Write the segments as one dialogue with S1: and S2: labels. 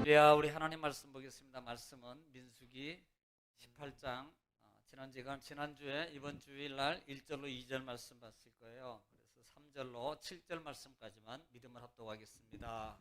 S1: 할렐루야. 우리 하나님 말씀 보겠습니다. 말씀은 민수기 18장. 지난주에 이번 주일날 1절로 2절 말씀 봤을 거예요. 그래서 3절로 7절 말씀까지만 믿음을 합독하겠습니다.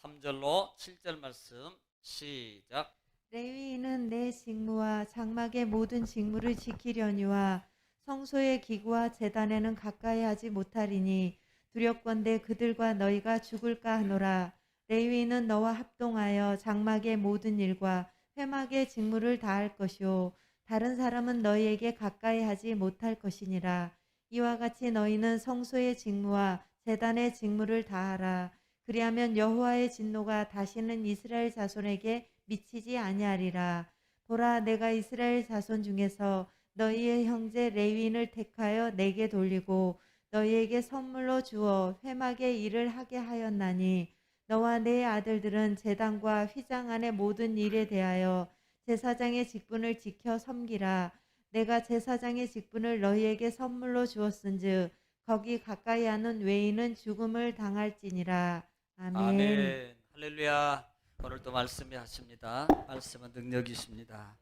S1: 3절로 7절 말씀 시작.
S2: 레위인은 내 직무와 장막의 모든 직무를 지키려니와 성소의 기구와 제단에는 가까이 하지 못하리니 두렵건대 그들과 너희가 죽을까 하노라. 레위인은 너와 합동하여 장막의 모든 일과 회막의 직무를 다할 것이요 다른 사람은 너희에게 가까이 하지 못할 것이니라. 이와 같이 너희는 성소의 직무와 제단의 직무를 다하라. 그리하면 여호와의 진노가 다시는 이스라엘 자손에게 미치지 아니하리라. 보라, 내가 이스라엘 자손 중에서 너희의 형제 레위인을 택하여 내게 돌리고 너희에게 선물로 주어 회막의 일을 하게 하였나니 너와 내 아들들은 제단과 휘장 안의 모든 일에 대하여 제사장의 직분을 지켜 섬기라. 내가 제사장의 직분을 너희에게 선물로 주었은즉 거기 가까이 하는 외인은 죽음을 당할지니라. 아멘.
S1: 아멘. 할렐루야. 오늘 또 말씀이 하십니다. 말씀은 능력이십니다.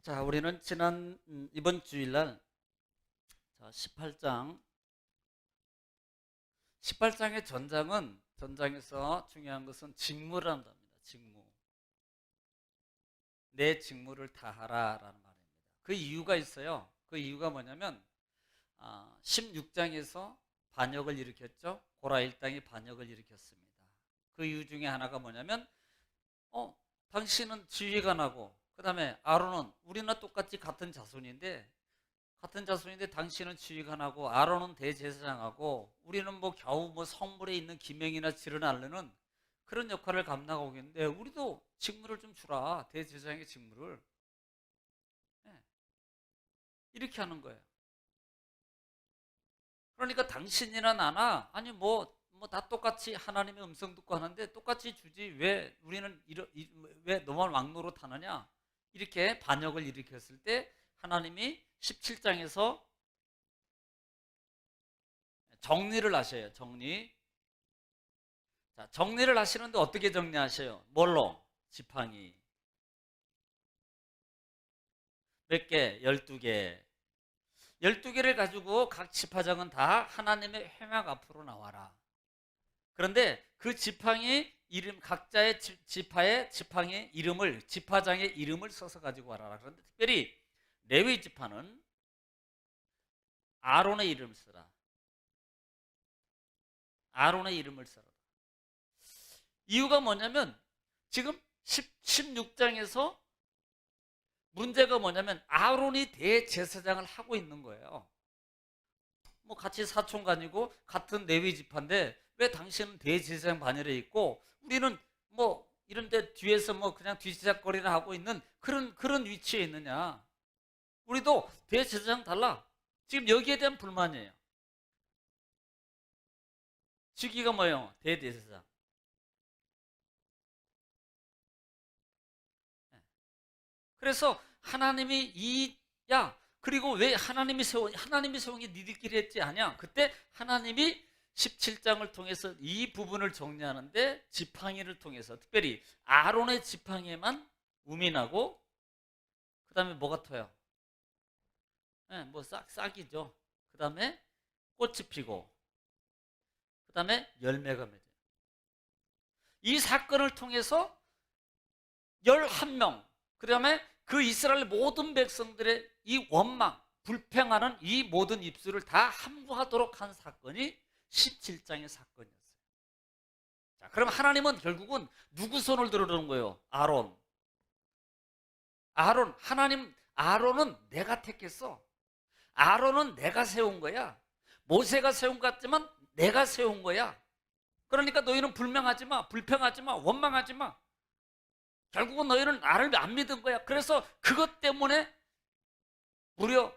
S1: 자, 우리는 이번 주일날 18장의 전장에서 중요한 것은 직무라는 겁니다. 직무. 내 직무를 다하라라는 말입니다. 그 이유가 있어요. 그 이유가 뭐냐면 16장에서 반역을 일으켰죠. 고라 일당이 반역을 일으켰습니다. 그 이유 중에 하나가 뭐냐면 당신은 지휘관하고 그 다음에 아론은 우리나 똑같이 같은 자손인데 당신은 지휘관하고 아론은 대제사장하고 우리는 겨우 성물에 있는 기명이나 질을 앓는 그런 역할을 감당하고 있는데 우리도 직무를 좀 주라. 대제사장의 직무를. 이렇게 하는 거예요. 그러니까 당신이나 나나 아니 다 똑같이 하나님의 음성 듣고 하는데 똑같이 주지 왜 우리는 왜 너만 왕노릇 하느냐. 이렇게 반역을 일으켰을 때 하나님이 17장에서 정리를 하셔요. 정리를 하시는데 어떻게 정리하셔요? 뭘로? 지팡이. 몇 개? 12개. 12개를 가지고 각 지파장은 다 하나님의 회막 앞으로 나와라. 그런데 그 지팡이 이름, 각자의 지파의 지팡이 이름을, 지파장의 이름을 써서 가지고 와라. 그런데 특별히 레위 지파는 아론의 이름을 쓰라. 아론의 이름을 써라. 이유가 뭐냐면 지금 16장에서 문제가 뭐냐면 아론이 대제사장을 하고 있는 거예요. 같이 사촌간이고 같은 레위 지파인데 왜 당신은 대제사장 반열에 있고 우리는 이런데 뒤에서 그냥 뒤지작거리나 하고 있는 그런 위치에 있느냐. 우리도 대제사장 달라. 지금 여기에 대한 불만이에요. 직위가 뭐예요? 대제사장. 그래서 하나님이 그리고 왜 하나님이 세운 게 니들끼리 했지 아냐? 그때 하나님이 17장을 통해서 이 부분을 정리하는데 지팡이를 통해서 특별히 아론의 지팡이에만 우민하고 그 다음에 뭐가 터요? 싹이죠. 그 다음에 꽃이 피고 그 다음에 열매가 맺어요. 이 사건을 통해서 11명 그 다음에 그 이스라엘 모든 백성들의 이 원망, 불평하는 이 모든 입술을 다 함구하도록 한 사건이 17장의 사건이었어요. 자, 그럼 하나님은 결국은 누구 손을 들어주는 거예요? 아론은 내가 택했어. 아론은 내가 세운 거야. 모세가 세운 것 같지만 내가 세운 거야. 그러니까 너희는 불평하지 마, 원망하지 마. 결국은 너희는 나를 안 믿은 거야. 그래서 그것 때문에 무려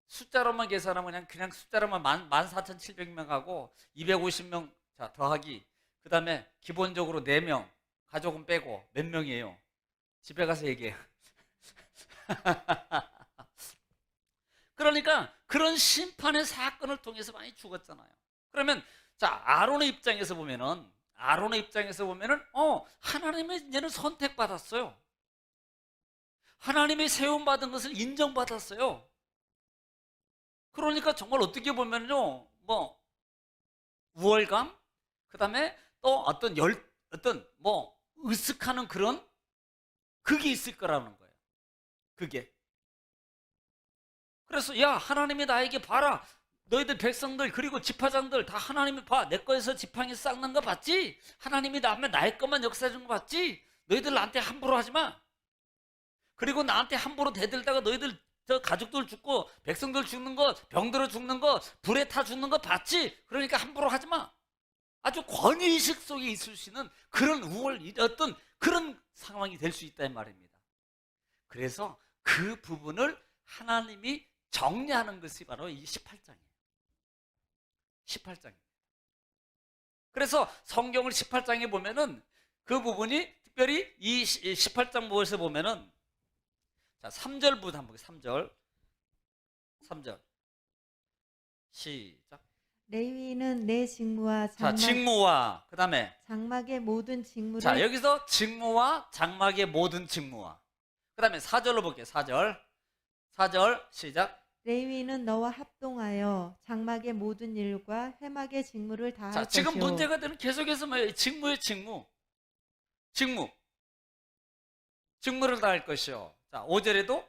S1: 숫자로만 계산하면 그냥 숫자로만 14,700명하고 250명 더하기 그 다음에 기본적으로 4명 가족은 빼고 몇 명이에요? 집에 가서 얘기해요. 그러니까 그런 심판의 사건을 통해서 많이 죽었잖아요. 그러면 아론의 입장에서 보면은 아론의 입장에서 보면은 하나님의 이제는 선택받았어요. 하나님의 세움받은 것을 인정받았어요. 그러니까 정말 어떻게 보면요, 뭐 우월감, 그다음에 또 어떤 으쓱하는 그런 그게 있을 거라는 거예요. 그게. 그래서 야, 하나님이 나에게 봐라. 너희들 백성들 그리고 지파장들 다 하나님이 봐. 내 거에서 지팡이 싹는 거 봤지? 하나님이 나의 것만 역사해 준 거 봤지? 너희들 나한테 함부로 하지 마. 그리고 나한테 함부로 대들다가 너희들 저 가족들 죽고 백성들 죽는 거, 병들어 죽는 거, 불에 타 죽는 거 봤지? 그러니까 함부로 하지 마. 아주 권위의식 속에 있을 수 있는 그런 어떤 그런 상황이 될 수 있다는 말입니다. 그래서 그 부분을 하나님이 정리하는 것이 바로 이 18장이에요. 18장입니다. 그래서 성경을 18장에 보면은 그 부분이 특별히 이 18장 모에서 보면은 자, 3절부터 한번 볼게요. 3절. 시작.
S2: 레위인은 내 직무와
S1: 자, 직무와 그다음에
S2: 장막의 모든 직무를
S1: 자, 여기서 직무와 장막의 모든 직무와 그다음에 4절로 볼게요. 4절 시작.
S2: 레위인은 너와 합동하여 장막의 모든 일과 회막의 직무를 다 할
S1: 자,
S2: 것이요.
S1: 지금 문제가 되는 계속해서 뭐예요? 직무의 직무. 직무를 다 할 것이요. 자, 5절에도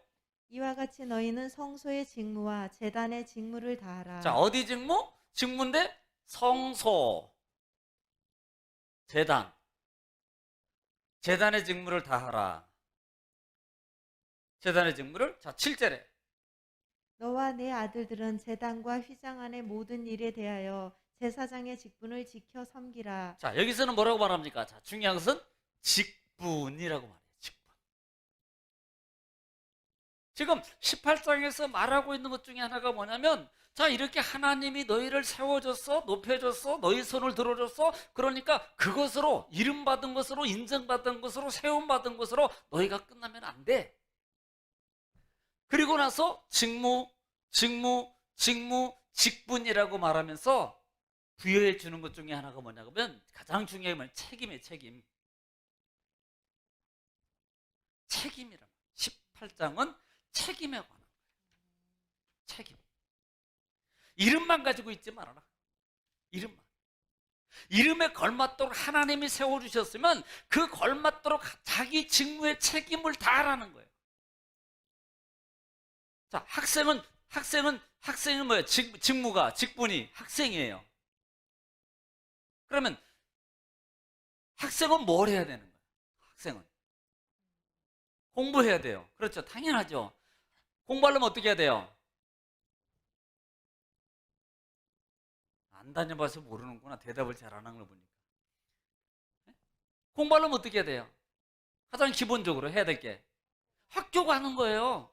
S2: 이와 같이 너희는 성소의 직무와 제단의 직무를 다하라.
S1: 자, 어디 직무? 직무인데 성소, 제단의 직무를 다하라. 제단의 직무를 자, 7절에
S2: 너와 내 아들들은 제단과 휘장 안의 모든 일에 대하여 제사장의 직분을 지켜 섬기라.
S1: 자, 여기서는 뭐라고 말합니까? 자, 중요한 것은 직분이라고 말해요. 직분. 지금 18장에서 말하고 있는 것 중에 하나가 뭐냐면 자, 이렇게 하나님이 너희를 세워줬어, 높여줬어, 너희 손을 들어줬어. 그러니까 그것으로 이름받은 것으로 인정받은 것으로 세움받은 것으로 너희가 끝나면 안 돼. 그리고 나서 직분이라고 말하면서 부여해 주는 것 중에 하나가 뭐냐면 가장 중요한 건 책임이에요. 책임이란 18장은 책임에 관한 거예요. 책임. 이름만 가지고 있지 말아라. 이름에 걸맞도록 하나님이 세워주셨으면 그 걸맞도록 자기 직무의 책임을 다하라는 거예요. 자, 학생은 뭐예요? 직분이 학생이에요. 그러면 학생은 뭘 해야 되는 거예요? 학생은 공부해야 돼요. 그렇죠. 당연하죠. 공부하려면 어떻게 해야 돼요? 안 다녀봐서 모르는구나. 대답을 잘 안 하는 걸 보니까. 공부하려면 어떻게 해야 돼요? 가장 기본적으로 해야 될 게 학교 가는 거예요.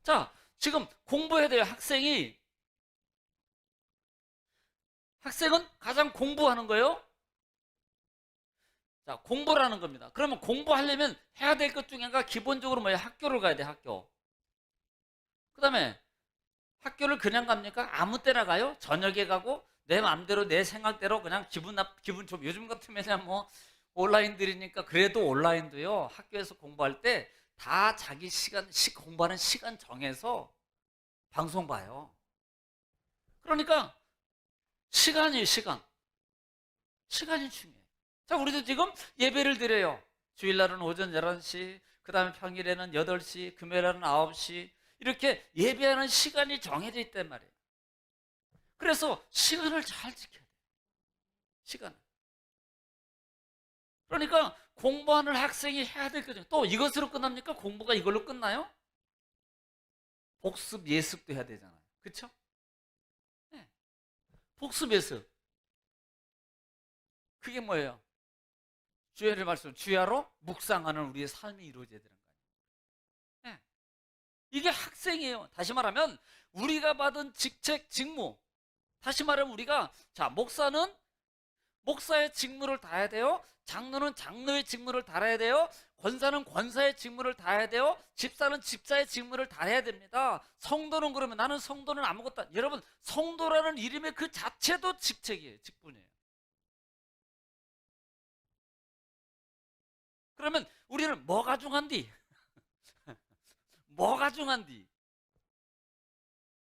S1: 자, 지금 공부해야 돼요. 학생은 가장 공부하는 거예요. 자, 공부를 하는 겁니다. 그러면 공부하려면 해야 될 것 중에 하나가 기본적으로 뭐예요? 학교를 가야 돼, 학교. 그 다음에 학교를 그냥 갑니까? 아무 때나 가요? 저녁에 가고 내 마음대로 내 생각대로 그냥 기분 좀 요즘 같으면 그냥 뭐 온라인들이니까 그래도 온라인도요. 학교에서 공부할 때 다 자기 공부하는 시간 정해서 방송 봐요. 그러니까 시간이 중요해요. 자, 우리도 지금 예배를 드려요. 주일날은 오전 11시, 그 다음에 평일에는 8시, 금요일에는 9시 이렇게 예배하는 시간이 정해져 있단 말이에요. 그래서 시간을 잘 지켜야 돼요. 시간을. 그러니까 공부하는 학생이 해야 될 거죠. 또 이것으로 끝납니까? 공부가 이걸로 끝나요? 복습, 예습도 해야 되잖아요. 그렇죠? 네. 복습, 예습. 그게 뭐예요? 주야를 말씀, 주야로 묵상하는 우리의 삶이 이루어져야 되는 거예요. 네. 이게 학생이에요. 다시 말하면 우리가 받은 직책, 직무. 다시 말하면 우리가 자, 목사는 목사의 직무를 다해야 돼요. 장로는 장로의 직무를 다해야 돼요. 권사는 권사의 직무를 다해야 돼요. 집사는 집사의 직무를 다해야 됩니다. 성도는 그러면 나는 성도는 아무것도 여러분 성도라는 이름의 그 자체도 직책이에요. 직분이에요. 그러면 우리는 뭐가 중요한디? 뭐가 중요한디?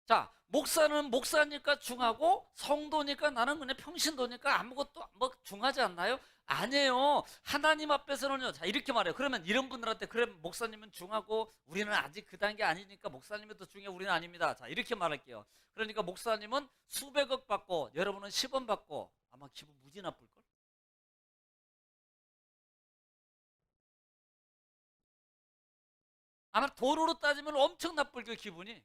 S1: 자, 목사는 목사니까 중하고 성도니까 나는 그냥 평신도니까 아무것도 뭐 중하지 않나요? 아니에요. 하나님 앞에서는요. 자, 이렇게 말해요. 그러면 이런 분들한테 그래 목사님은 중하고 우리는 아직 그 단계 아니니까 목사님이 더 중요해 우리는 아닙니다. 자, 이렇게 말할게요. 그러니까 목사님은 수백억 받고 여러분은 10원 받고 아마 기분 무지 나쁠걸? 아마 돈으로 따지면 엄청 나쁠 그 기분이.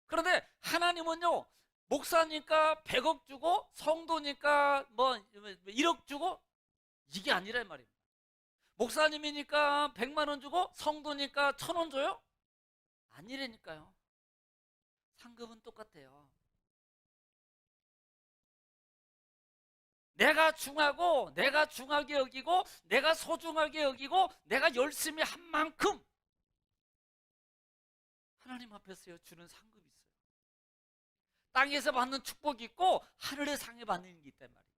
S1: 그런데 하나님은요, 목사니까 100억 주고 성도니까 뭐 1억 주고 이게 아니란 말입니다. 목사님이니까 100만 원 주고 성도니까 1000원 줘요? 아니라니까요. 상급은 똑같아요. 내가 중하고 내가 중하게 여기고 내가 소중하게 여기고 내가 열심히 한 만큼 하나님 앞에서 주는 상급이 있어요. 땅에서 받는 축복이 있고 하늘의 상에 받는 게 있단 말이에요.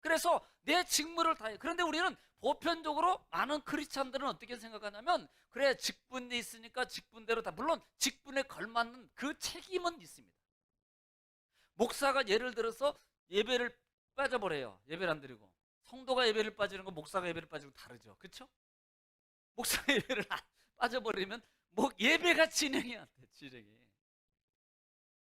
S1: 그래서 내 직무를 다해. 그런데 우리는 보편적으로 많은 크리스찬들은 어떻게 생각하냐면 그래 직분이 있으니까 직분대로 다. 물론 직분에 걸맞는 그 책임은 있습니다. 목사가 예를 들어서 예배를 빠져버려요. 예배를 안 드리고. 성도가 예배를 빠지는 건 목사가 예배를 빠지고 다르죠. 그렇죠? 목사가 예배를 빠져버리면 뭐 예배가 진행이 안 돼. 진행이.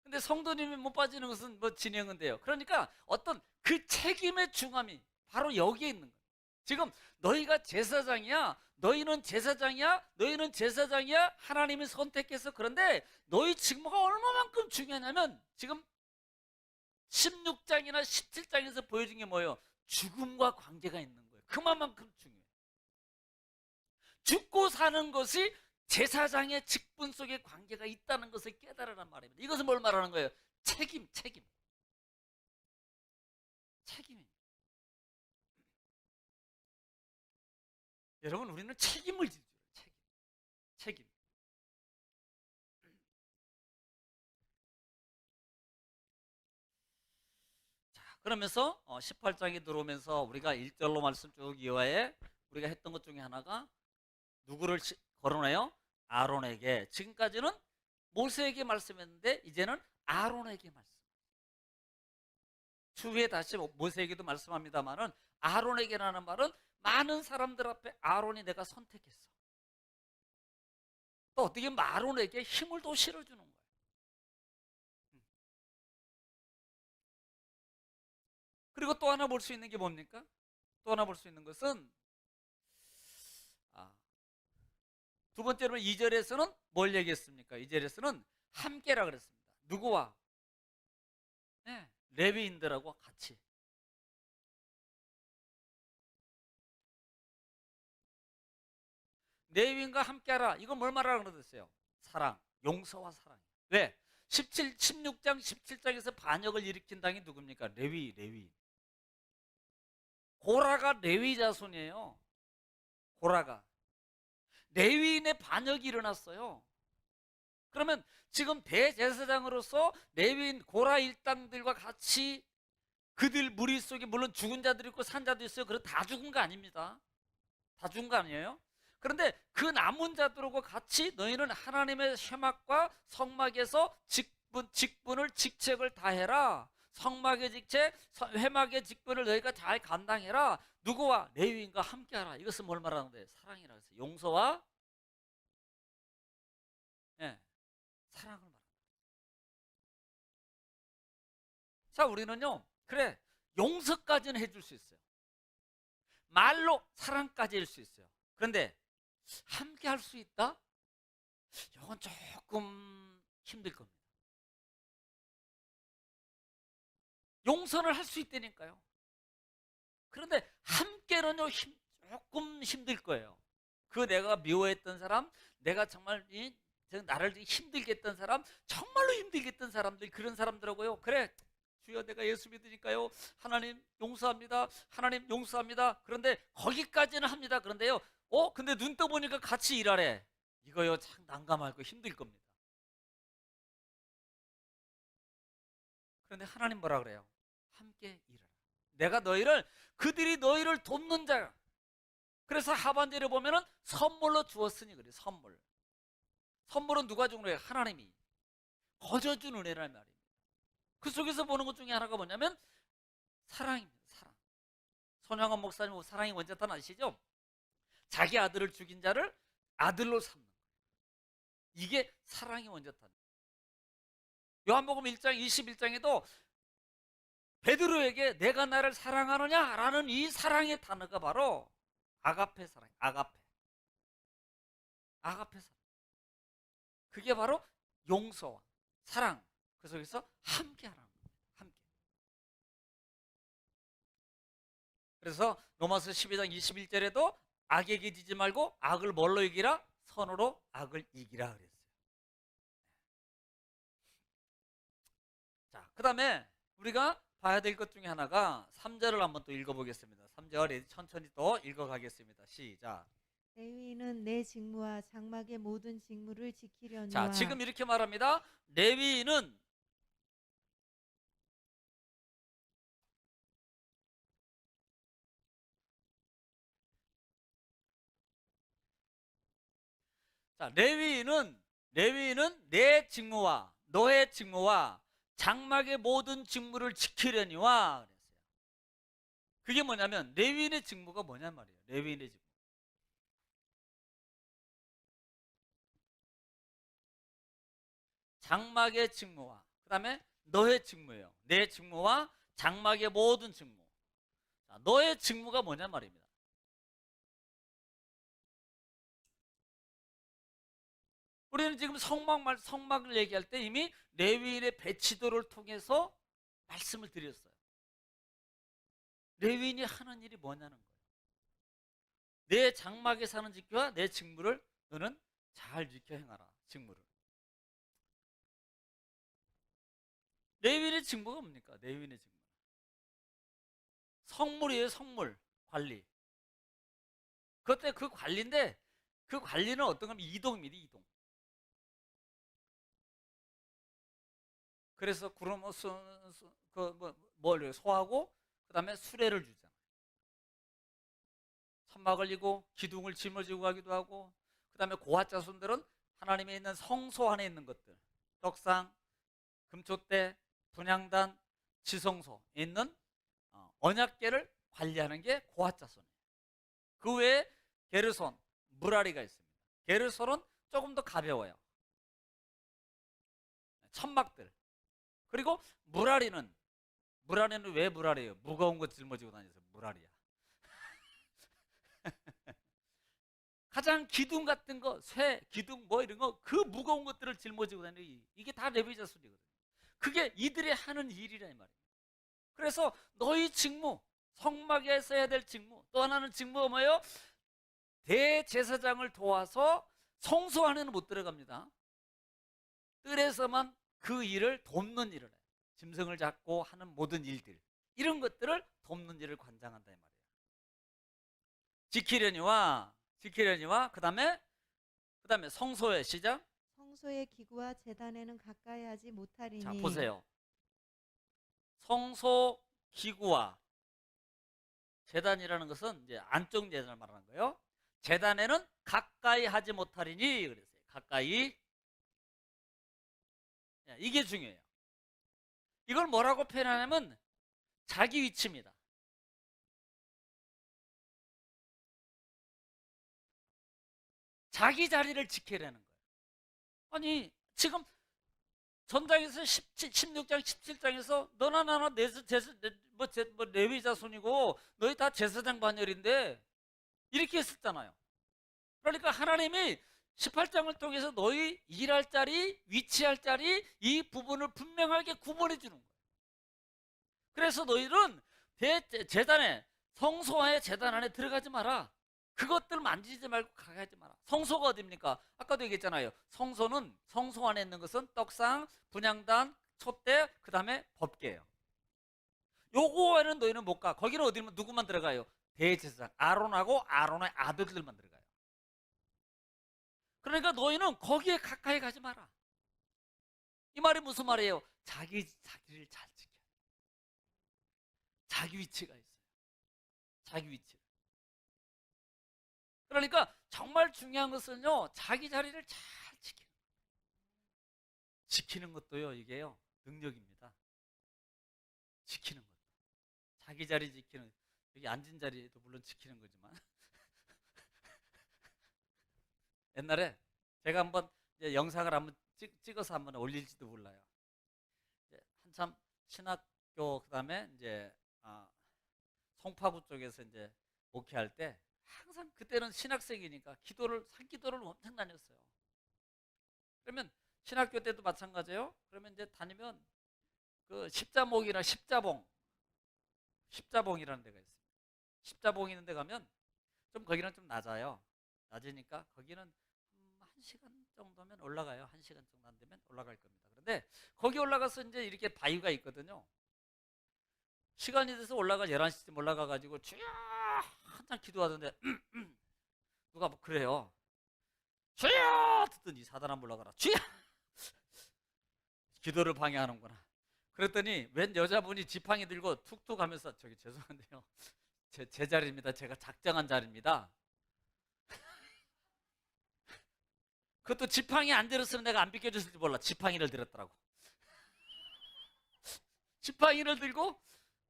S1: 근데 성도님이 못 빠지는 것은 뭐 진행은 돼요. 그러니까 어떤 그 책임의 중함이 바로 여기에 있는 거예요. 지금 너희가 제사장이야. 너희는 제사장이야. 너희는 제사장이야. 하나님이 선택해서. 그런데 너희 직무가 얼마만큼 중요하냐면 지금 16장이나 17장에서 보여준 게 뭐예요? 죽음과 관계가 있는 거예요. 그만큼 중요해요. 죽고 사는 것이 제사장의 직분 속에 관계가 있다는 것을 깨달으란 말입니다. 이것은 뭘 말하는 거예요? 책임. 책임입니다. 여러분, 우리는 책임을 지죠. 책임. 자, 그러면서 18장에 들어오면서 우리가 1절로 말씀 쭉 이어에 우리가 했던 것 중에 하나가 누구를 거론해요? 아론에게. 지금까지는 모세에게 말씀했는데 이제는 아론에게 말씀. 추후에 다시 모세에게도 말씀합니다만은 아론에게라는 말은 많은 사람들 앞에 아론이 내가 선택했어. 또 어떻게 보면 아론에게 힘을 더 실어주는 거예요. 그리고 또 하나 볼 수 있는 게 뭡니까? 또 하나 볼 수 있는 것은 두 번째로 2절에서는 뭘 얘기했습니까? 2절에서는 함께라 그랬습니다. 누구와? 네, 레위인들하고 같이. 레위인과 함께하라. 이건 뭘 말하라고 그랬어요? 사랑, 용서와 사랑. 왜? 16장, 17장에서 반역을 일으킨 당이 누굽니까? 레위. 고라가 레위 자손이에요. 고라가. 레위인의 반역이 일어났어요. 그러면 지금 대제사장으로서 레위인 고라 일당들과 같이 그들 무리 속에 물론 죽은 자들이 있고 산 자도 있어요. 그럼 다 죽은 거 아닙니다. 다 죽은 거 아니에요? 그런데 그 남은 자들하고 같이 너희는 하나님의 쇠막과 성막에서 직분을 직책을 다해라. 성막의 직책, 회막의 직분을 너희가 잘 감당해라. 누구와? 레위인과 함께하라. 이것은 뭘 말하는데? 사랑이라고 했어요. 용서와 예, 사랑을 말합니다. 자, 우리는요, 그래, 용서까지는 해줄 수 있어요. 말로 사랑까지 할 수 있어요. 그런데 함께 할 수 있다? 이건 조금 힘들 겁니다. 용서를 할 수 있다니까요. 그런데 함께는요, 조금 힘들 거예요. 그 내가 미워했던 사람, 내가 정말 나를 힘들게 했던 사람, 정말로 힘들게 했던 사람들, 그런 사람들하고요. 그래, 주여 내가 예수 믿으니까요. 하나님 용서합니다. 하나님 용서합니다. 그런데 거기까지는 합니다. 그런데요. 근데 눈 떠보니까 같이 일하래. 이거요 참 난감하고 힘들 겁니다. 그런데 하나님 뭐라 그래요? 함께 일하라. 내가 그들이 너희를 돕는 자야. 그래서 하반절에 보면은 선물로 주었으니 그래. 선물은 누가 준 거예요? 하나님이 거저 준 은혜란 말이에요. 그 속에서 보는 것 중에 하나가 뭐냐면 사랑입니다. 사랑. 손양원 목사님 사랑이 원자탄 아시죠? 자기 아들을 죽인 자를 아들로 삼는 거예요. 이게 사랑이 원자탄. 요한복음 1장 21장에도 베드로에게 내가 나를 사랑하느냐라는 이 사랑의 단어가 바로 아가페 사랑. 아가페 사랑. 그게 바로 용서와 사랑, 그 속에서 함께하라는 겁니다. 함께. 그래서 로마서 12장 21절에도 악에게 지지 말고 악을 뭘로 이기라? 선으로 악을 이기라 그랬어요. 자, 그 다음에 우리가 봐야 될 것 중에 하나가 3절을 한번 또 읽어보겠습니다. 3절 천천히 또 읽어가겠습니다. 시작.
S2: 레위인은 내 직무와 장막의 모든 직무를 지키려니와.
S1: 자, 지금 이렇게 말합니다. 레위인은 레위인은 내 직무와 너의 직무와 장막의 모든 직무를 지키려니와 그랬어요. 그게 뭐냐면 레위인의 직무가 뭐냔 말이에요. 레위인의 직무. 장막의 직무와 그다음에 너의 직무예요. 내 직무와 장막의 모든 직무. 자, 너의 직무가 뭐냔 말입니다. 우리는 지금 성막을 얘기할 때 이미 레위인의 배치도를 통해서 말씀을 드렸어요. 레위인이 하는 일이 뭐냐는 거예요. 내 장막에 사는 지키와 내 직무를 너는 잘 지켜 행하라. 직무를. 레위인의 직무가 뭡니까? 레위인의 직무. 성물이에요. 성물 관리. 그때 그 관리인데 그 관리는 어떤 거면 이동입니다. 이동. 그래서 구름 뭘 소하고 그다음에 수레를 주잖아요. 천막을 이고 기둥을 짊어지고 가기도 하고 그다음에 고아 자손들은 하나님의 있는 성소 안에 있는 것들 떡상, 금초대, 분향단, 지성소에 있는 언약궤를 관리하는 게 고아 자손이에요. 그 외에 게르손, 무라리가 있습니다. 게르손은 조금 더 가벼워요. 천막들. 그리고 무라리는 왜 무라리예요? 무거운 거 짊어지고 다녀서 무라리야. 가장 기둥 같은 거, 쇠, 기둥 뭐 이런 거 그 무거운 것들을 짊어지고 다니는 이게 다 레위 자손이거든요. 그게 이들이 하는 일이라 이 말이에요. 그래서 너희 직무, 성막에서 해야 될 직무, 또 하나는 직무가 뭐예요? 대제사장을 도와서 성소 안에는 못 들어갑니다. 뜰에서만 그 일을 돕는 일을 해요. 짐승을 잡고 하는 모든 일들, 이런 것들을 돕는 일을 관장한다 이 말이에요. 지키려니와 그다음에 성소의 시작.
S2: 성소의 기구와 제단에는 가까이 하지 못하리니.
S1: 자, 보세요. 성소 기구와 제단이라는 것은 이제 안쪽 제단을 말하는 거예요. 제단에는 가까이 하지 못하리니 그랬어요. 가까이. 이게 중요해요. 이걸 뭐라고 표현하냐면 자기 위치입니다. 자기 자리를 지키려는 거예요. 아니 지금 전장에서 16장 17장에서 너나 나나 레위 자손이고 너희 다 제사장 반열인데 이렇게 했었잖아요. 그러니까 하나님이 18장을 통해서 너희 일할 자리, 위치할 자리 이 부분을 분명하게 구분해 주는 거예요. 그래서 너희는 제단에 성소와의 제단 안에 들어가지 마라. 그것들 만지지 말고 가까이 마라. 성소가 어디입니까? 아까도 얘기했잖아요. 성소는 성소 안에 있는 것은 떡상, 분향단, 촛대, 그 다음에 법궤예요. 요거에는 너희는 못 가. 거기는 어디면 누구만 들어가요? 대제사장 아론하고 아론의 아들들만 들어가요. 그러니까 너희는 거기에 가까이 가지 마라. 이 말이 무슨 말이에요? 자기를 잘 지켜. 자기 위치가 있어요. 자기 위치. 그러니까 정말 중요한 것은요, 자기 자리를 잘 지키는 것도요, 이게요, 능력입니다. 지키는 것도. 자기 자리 지키는, 여기 앉은 자리도 물론 지키는 거지만. 옛날에 제가 한번 이제 영상을 한번 찍어서 한번 올릴지도 몰라요. 이제 한참 신학교, 그다음에 이제 송파구 쪽에서 이제 목회할 때 항상 그때는 신학생이니까 산기도를 엄청 다녔어요. 그러면 신학교 때도 마찬가지예요. 그러면 이제 다니면 그 십자목이나 십자봉이라는 데가 있어요. 십자봉 있는 데 가면 좀 거기는 좀 낮아요. 낮으니까 거기는 한 시간 정도면 올라가요. 한 시간 정도 안 되면 올라갈 겁니다. 그런데 거기 올라가서 이제 이렇게 바위가 있거든요. 시간이 돼서 11시쯤 올라가가지고 쭉 한참 기도하던데 누가 뭐 그래요. 주여! 듣더니 사단 한번 올라가라. 주여! 기도를 방해하는구나. 그랬더니 웬 여자분이 지팡이 들고 툭툭 하면서 저기 죄송한데요. 제 자리입니다. 제가 작정한 자리입니다. 그것도 지팡이 안 들었으면 내가 안 비켜줬을지 몰라. 지팡이를 들었더라고. 지팡이를 들고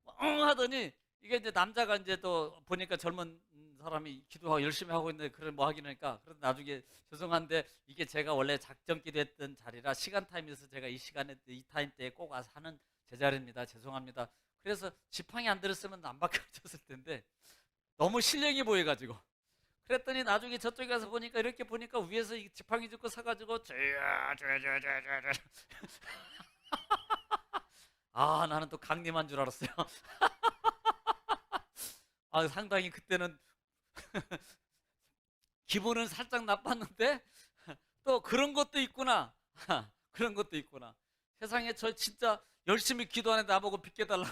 S1: 하더니 이게 이제 남자가 이제 또 보니까 젊은 사람이 기도하고 열심히 하고 있는데 그걸 뭐 하긴 하니까 그래도 나중에 죄송한데 이게 제가 원래 작정 기도했던 자리라 시간 타임에서 제가 이 시간에 이 타임 때에 꼭 와서 하는 제 자리입니다. 죄송합니다. 그래서 지팡이 안 들었으면 안 바꿔줬을 텐데 너무 신령이 보여가지고 그랬더니 나중에 저쪽에 가서 보니까 이렇게 보니까 위에서 이 지팡이 짚고 서가지고 아 나는 또 강림한 줄 알았어요. 아 상당히 그때는 기분은 살짝 나빴는데 또 그런 것도 있구나. 그런 것도 있구나. 세상에 저 진짜 열심히 기도하는데 나보고 비켜달라고.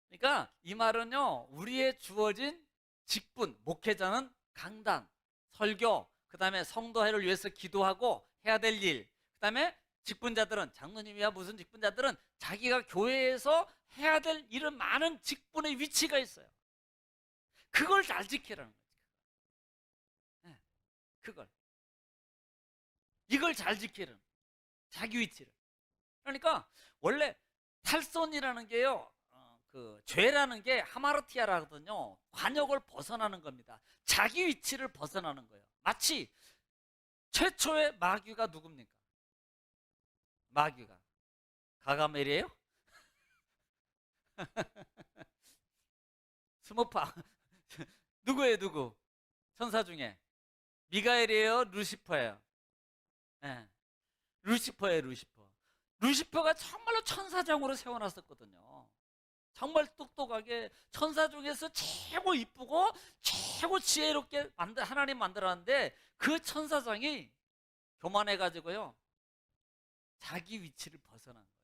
S1: 그러니까 이 말은요, 우리의 주어진 직분, 목회자는 강단, 설교, 그 다음에 성도회를 위해서 기도하고 해야 될 일, 그 다음에 직분자들은, 장로님이야 무슨 직분자들은 자기가 교회에서 해야 될 일은 많은 직분의 위치가 있어요. 그걸 잘 지키라는 거죠. 네, 그걸. 이걸 잘 지키라는 자기 위치를. 그러니까 원래 탈선이라는 게요, 그 죄라는 게 하마르티아라거든요. 관역을 벗어나는 겁니다. 자기 위치를 벗어나는 거예요. 마치 최초의 마귀가 누굽니까? 마귀가 가가멜이에요? 스모파 누구예요? 누구? 천사 중에 미가엘이에요? 루시퍼예요? 네. 루시퍼예요. 루시퍼가 정말로 천사장으로 세워놨었거든요. 정말 똑똑하게 천사 중에서 최고 이쁘고 최고 지혜롭게 하나님 만들었는데 그 천사장이 교만해가지고요 자기 위치를 벗어난 거예요.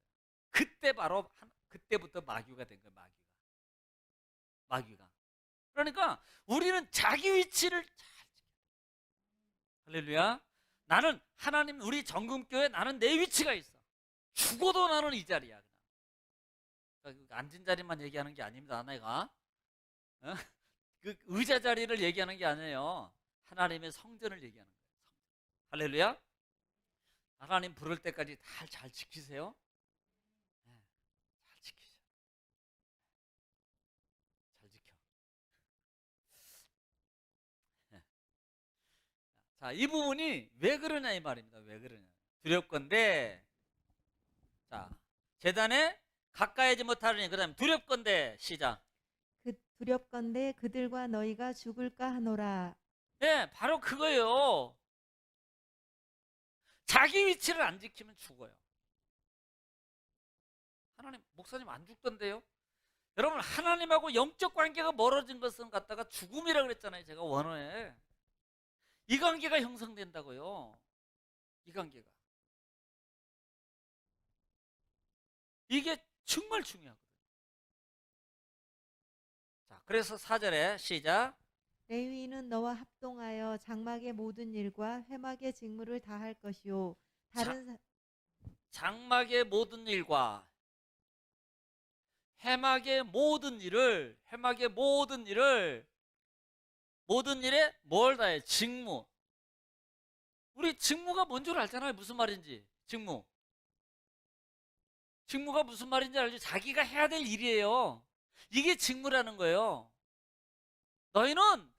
S1: 그때 바로 그때부터 마귀가 된 거예요. 마귀가. 그러니까 우리는 자기 위치를 잘 지켜요. 할렐루야. 나는 하나님 우리 정금교회 나는 내 위치가 있어. 죽어도 나는 이 자리야. 그러니까 앉은 자리만 얘기하는 게 아닙니다. 내가 그 의자 자리를 얘기하는 게 아니에요. 하나님의 성전을 얘기하는 거예요. 할렐루야. 하나님 부를 때까지 잘 지키세요. 네, 잘 지키세요. 잘 지켜. 네. 자, 이 부분이 왜 그러냐 이 말입니다. 왜 그러냐. 두렵건대. 자, 제단에 가까이 하지 못하려니. 그 다음에 두렵건대. 시작.
S2: 두렵건대 그들과 너희가 죽을까 하노라.
S1: 예, 바로 그거예요. 자기 위치를 안 지키면 죽어요. 하나님, 목사님 안 죽던데요? 여러분, 하나님하고 영적 관계가 멀어진 것은 갖다가 죽음이라 그랬잖아요. 제가 원어에. 이 관계가 형성된다고요. 이 관계가. 이게 정말 중요하거든요. 자, 그래서 4절에 시작.
S2: 레위인은 너와 합동하여 장막의 모든 일과 회막의 직무를 다할 것이요. 다른
S1: 장막의 모든 일과 해막의 모든 일을 모든 일에 뭘 다해? 직무. 우리 직무가 뭔 줄 알잖아요. 무슨 말인지. 직무가 무슨 말인지 알죠? 자기가 해야 될 일이에요. 이게 직무라는 거예요. 너희는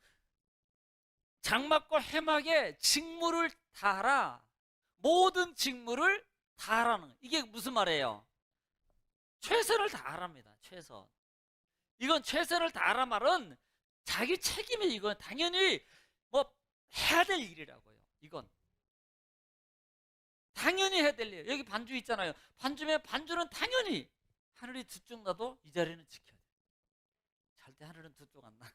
S1: 장막과 해막에 직무를 다하라. 모든 직무를 다하라는 거예요. 이게 무슨 말이에요? 최선을 다하랍니다. 최선. 이건 최선을 다하라 말은 자기 책임이, 이건 당연히 뭐 해야 될 일이라고요. 이건 당연히 해야 될 일. 여기 반주 있잖아요. 반주면 반주는 당연히 하늘이 두 쪽 나도 이 자리는 지켜야 돼. 절대 하늘은 두 쪽 안 나.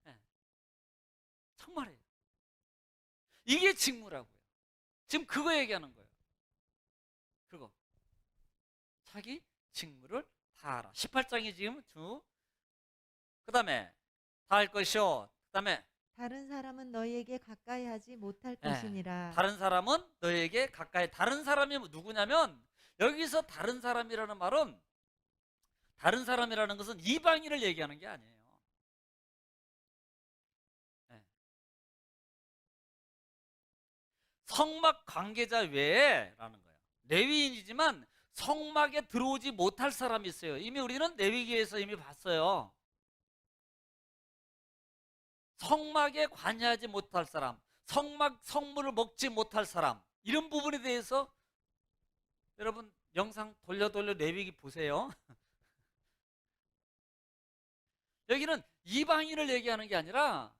S1: 네, 정말이에요. 이게 직무라고요. 지금 그거 얘기하는 거예요. 그거. 자기 직무를 다하라. 18장이 지금 그 다음에 다할 것이요. 그 다음에
S2: 다른 사람은 너희에게 가까이 하지 못할 것이니라.
S1: 다른 사람은 너에게 가까이. 다른 사람이 누구냐면, 여기서 다른 사람이라는 말은, 다른 사람이라는 것은 이방인을 얘기하는 게 아니에요. 네. 성막 관계자 외에라는 거예요. 레위인이지만 성막에 들어오지 못할 사람이 있어요. 이미 우리는 레위기에서 이미 봤어요. 성막에 관여하지 못할 사람, 성물을 먹지 못할 사람, 이런 부분에 대해서 여러분 영상 돌려 레위기 보세요. 여기는 이방인을 얘기하는 게 아니라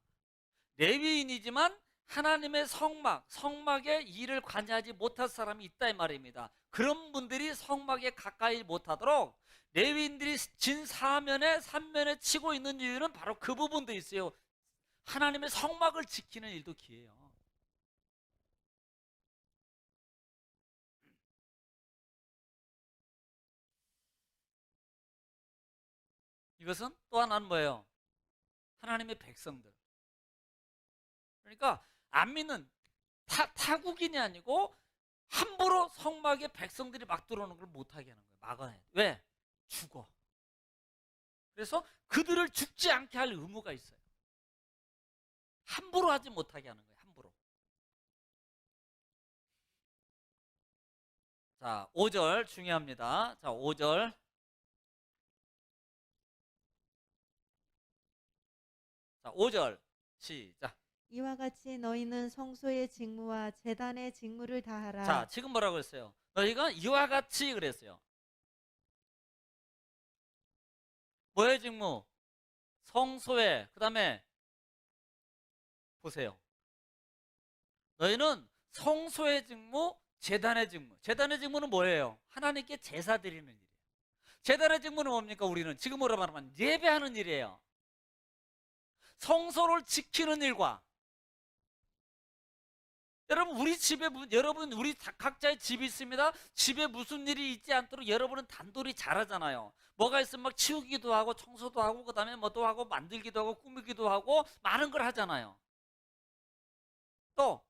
S1: 레위인이지만 하나님의 성막에 일을 관여하지 못할 사람이 있다 이 말입니다. 그런 분들이 성막에 가까이 못하도록 레위인들이 진 사면에 치고 있는 이유는 바로 그 부분도 있어요. 하나님의 성막을 지키는 일도 기해요. 이것은 또 하나는 뭐예요? 하나님의 백성들. 그러니까 안 믿는 타국인이 아니고 함부로 성막에 백성들이 막 들어오는 걸 못하게 하는 거예요. 막아내. 왜? 죽어. 그래서 그들을 죽지 않게 할 의무가 있어요. 함부로 하지 못하게 하는 거예요. 함부로. 자, 5절 중요합니다. 자, 5절. 자, 5절. 시작.
S2: 이와 같이 너희는 성소의 직무와 제단의 직무를 다하라.
S1: 자, 지금 뭐라고 했어요? 너희가 이와 같이 그랬어요. 뭐의 직무? 성소의, 그 다음에 보세요. 너희는 성소의 직무, 제단의 직무. 제단의 직무는 뭐예요? 하나님께 제사 드리는 일이에요. 제단의 직무는 뭡니까? 우리는 지금으로 말하면 예배하는 일이에요. 성소를 지키는 일과, 여러분 우리 각자의 집이 있습니다. 집에 무슨 일이 있지 않도록 여러분은 단돌이 잘하잖아요. 뭐가 있으면 막 치우기도 하고 청소도 하고 그다음에 뭐도 하고 만들기도 하고 꾸미기도 하고 많은 걸 하잖아요. 또